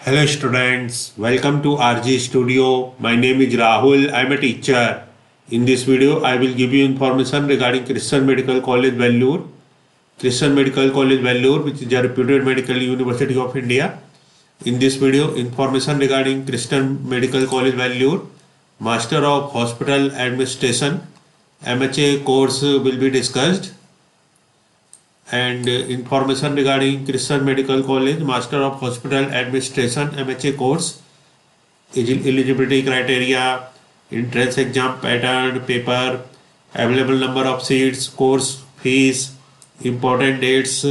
Hello students, welcome to RG Studio. My name is Rahul. I am a teacher. In this video, I will give you information regarding Christian Medical College Vellore. Christian Medical College Vellore, which is a reputed medical university of India. In this video, information regarding Christian Medical College Vellore, Master of Hospital Administration, MHA course will be discussed. And information regarding Christian Medical College Master of Hospital Administration MHA course, eligibility criteria, entrance exam pattern, paper, available number of seats, course fees, important dates,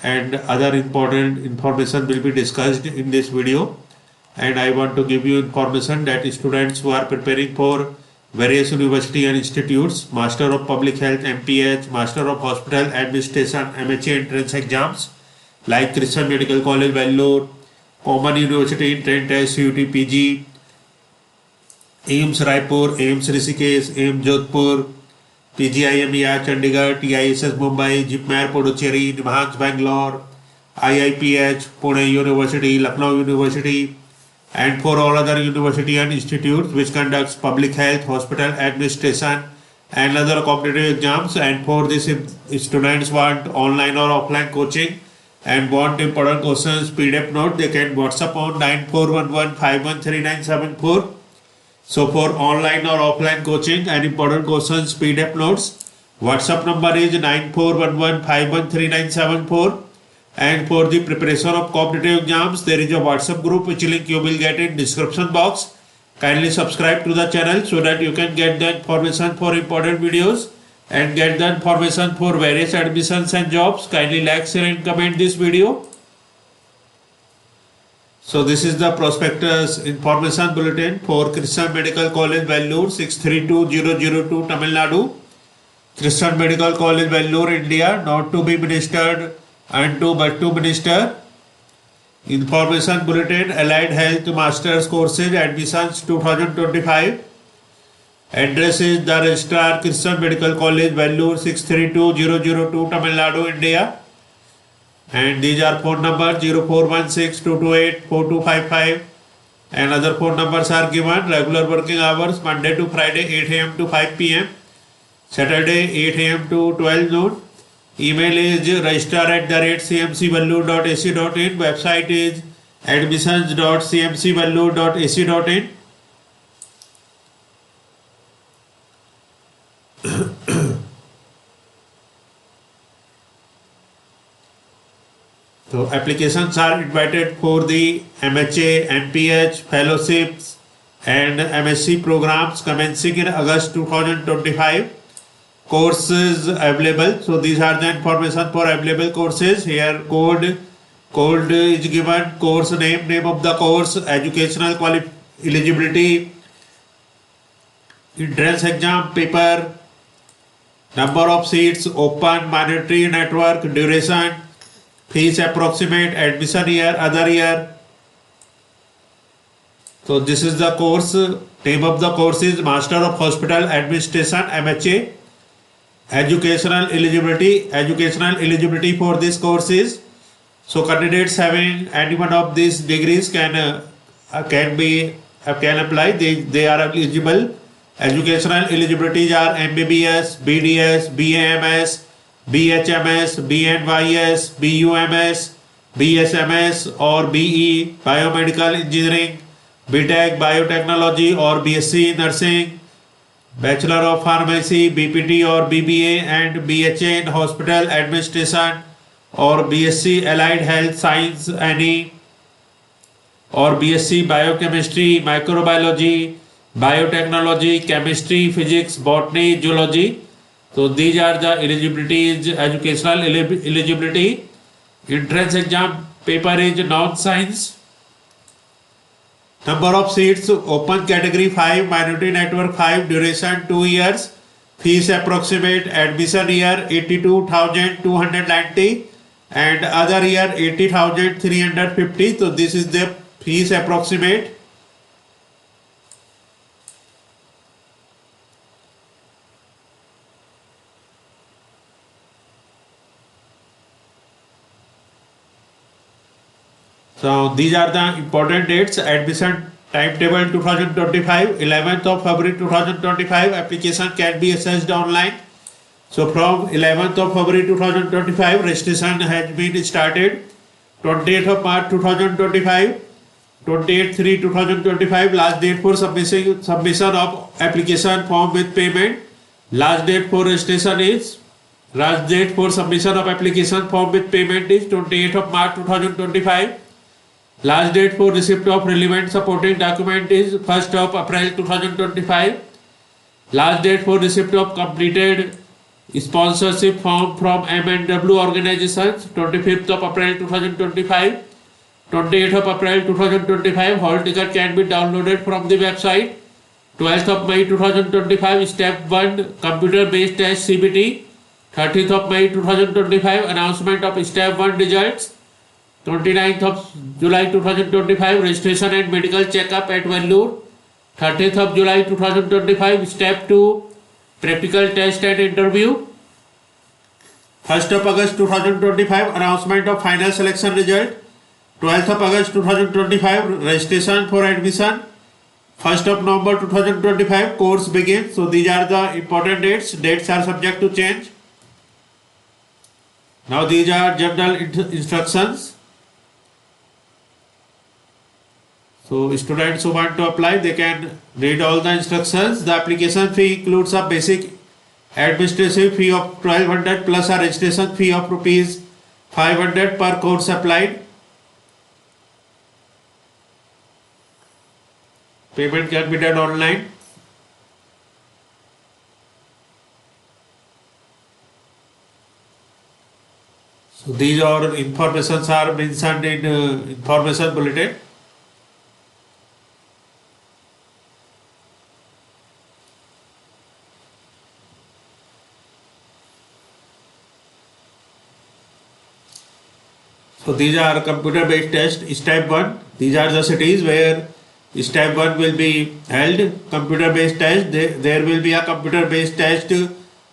and other important information will be discussed in this video. And I want to give you information that students who are preparing for various university and institutes, Master of Public Health MPH, Master of Hospital Administration MHA entrance exams like Christian Medical College Vellore, Common University Entrance Test CUT PG, AIIMS Raipur, AIIMS Rishikesh, AIIMS Jodhpur, PGIMER Chandigarh, TISS Mumbai, JIPMER Puducherry, NIMHANS Bangalore, IIPH Pune University, Lucknow University, and for all other university and institutes which conducts public health, hospital administration and other competitive exams. And for this, if students want online or offline coaching and want important questions PDF note, they can WhatsApp on 9411513974. So for online or offline coaching and important questions PDF notes, WhatsApp number is 9411513974. And for the preparation of competitive exams, there is a WhatsApp group which link you will get in description box. Kindly subscribe to the channel so that you can get the information for important videos and get the information for various admissions and jobs. Kindly like, share and comment this video. So this is the prospectus information bulletin for Christian Medical College Vellore 632002 Tamil Nadu. Christian Medical College Vellore India, not to be ministered unto but to minister. Information bulletin, Allied Health Masters Courses Admissions 2025. Address is the Registrar Christian Medical College Vellore 632002 Tamil Nadu India. And these are phone numbers 0416-228-4255 and other phone numbers are given. Regular working hours Monday to Friday 8 am to 5 pm, Saturday 8 am to 12 noon. Email is registrar@cmcvellore.ac.in. Website is admissions.cmcvellore.ac.in. So applications are invited for the MHA, MPH, fellowships and MSc programs commencing in August 2025. Courses available. So these are the information for available courses. Here code is given, course name of the course, educational eligibility, entrance exam paper, number of seats, open, mandatory network, duration, fees approximate, admission year, other year. So this is the course. Name of the course is Master of Hospital Administration MHA. Educational eligibility for this course is, so candidates having any one of these degrees can apply. They are eligible. Educational eligibilities are MBBS, BDS, BAMS, BHMS, BNYS, BUMS, BSMS or BE, Biomedical Engineering, BTech, Biotechnology or BSc Nursing, Bachelor of Pharmacy, BPT or BBA and BHA in Hospital Administration or BSc Allied Health Science any or BSc Biochemistry, Microbiology, Biotechnology, Chemistry, Physics, Botany, Zoology. So these are the eligibilities, educational eligibility. Entrance exam paper is non-science. Number of seats, open category 5, minority network 5, duration 2 years, fees approximate, admission year 82,290 and other year 80,350. So this is the fees approximate. So these are the important dates. Admission timetable 2025, 11th of February 2025. Application can be accessed online. So from 11th of February 2025, registration has been started. 20th of March 2025, 28/3/2025, last date for submission of application form with payment. Last date for registration is last date for submission of application form with payment is 28th of March 2025. Last date for receipt of relevant supporting document is 1st of April 2025. Last date for receipt of completed sponsorship form from M&W organizations 25th of April 2025. 28th of April 2025, hall ticket can be downloaded from the website. 12th of May 2025, step 1 computer based test CBT. 30th of May 2025, announcement of step 1 results. 29th of July 2025, registration and medical checkup at Vellore. 30th of July 2025, step 2 practical test and interview. 1st of August 2025, announcement of final selection result. 12th of August 2025, registration for admission. 1st of November 2025, course begins. So these are the important dates. Dates are subject to change. Now these are general instructions. So students who want to apply, they can read all the instructions. The application fee includes a basic administrative fee of 1200 plus a registration fee of rupees 500 per course applied. Payment can be done online. So these are informations are mentioned in information bulletin. So these are computer based tests. Step 1. These are the cities where step 1 will be held. Computer based test. There will be a computer based test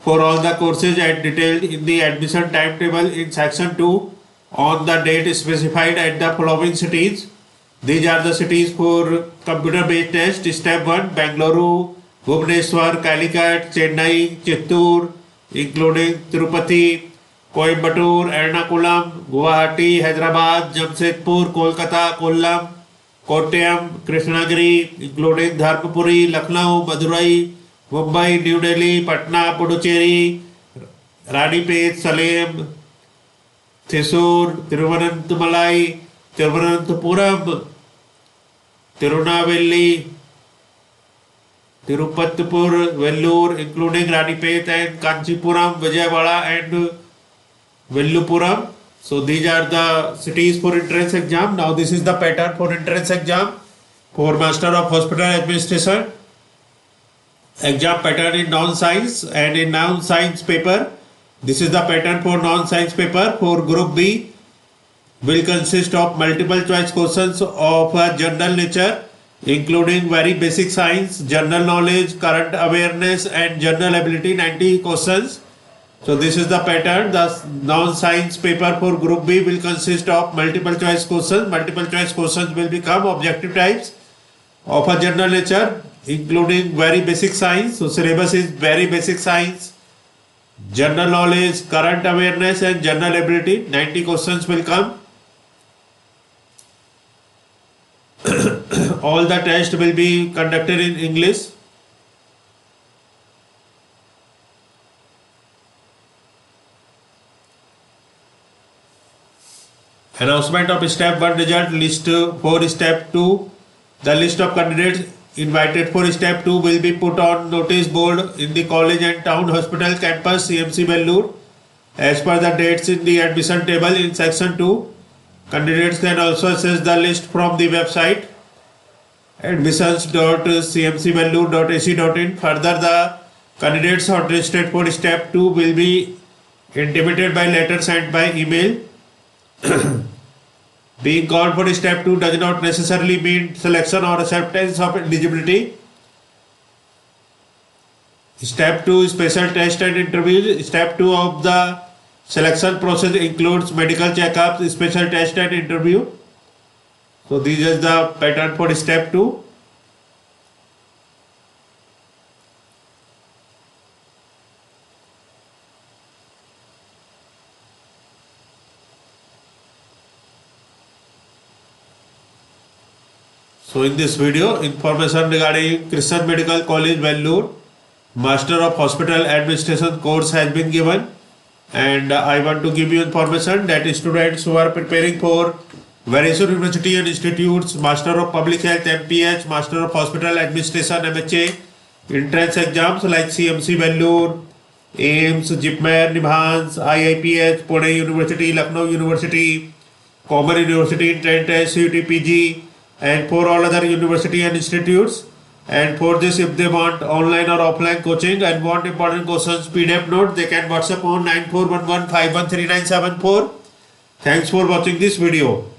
for all the courses as detailed in the admission timetable in section 2 on the date specified at the following cities. These are the cities for computer based test. Step 1 Bengaluru, Bhubaneswar, Calicut, Chennai, Chittoor, including Tirupati, Coimbatore, Ernakulam, Guwahati, Hyderabad, Jamshedpur, Kolkata, Kollam, Kottayam, Krishnagiri, including Dharmapuri, Lucknow, Madurai, Mumbai, New Delhi, Patna, Puducherry, Ranipet, Salem, Thrissur, Thiruvananthamalai, Thiruvananthapuram, Tirunelveli, Tirupatipur, Vellore, including Ranipet and Kanchipuram, Vijayawada and Vellupuram. So these are the cities for entrance exam. Now this is the pattern for entrance exam for Master of Hospital Administration. Exam pattern in non-science and in non-science paper. This is the pattern for non-science paper. For group B will consist of multiple choice questions of a general nature, including very basic science, general knowledge, current awareness and general ability, 90 questions. So this is the pattern. The non-science paper for group B will consist of multiple choice questions. Multiple choice questions will become objective types of a general nature, including very basic science. So syllabus is very basic science, general knowledge, current awareness and general ability. 90 questions will come. All the tests will be conducted in English. Announcement of step 1 result list for step 2. The list of candidates invited for step 2 will be put on notice board in the college and town hospital campus CMC Vellore as per the dates in the admission table in section 2. Candidates can also access the list from the website admissions.cmcvellore.ac.in. Further, the candidates shortlisted for step 2 will be intimated by letter sent by email. Being called for step 2 does not necessarily mean selection or acceptance of eligibility. Step 2 special test and interviews. Step 2 of the selection process includes medical checkups, special test and interview. So this is the pattern for step 2. So in this video, information regarding Christian Medical College Vellore Master of Hospital Administration course has been given, and I want to give you information that students who are preparing for various university and institutes, Master of Public Health MPH, Master of Hospital Administration MHA, entrance exams like CMC Vellore, AIMS, JIPMER, NIBHANS, IIPH, Pune University, Lucknow University, Commerce University, Trent, CUT PG, and for all other university and institutes. And for this, if they want online or offline coaching and want important questions PDF note, they can WhatsApp on 9411513974. Thanks for watching this video.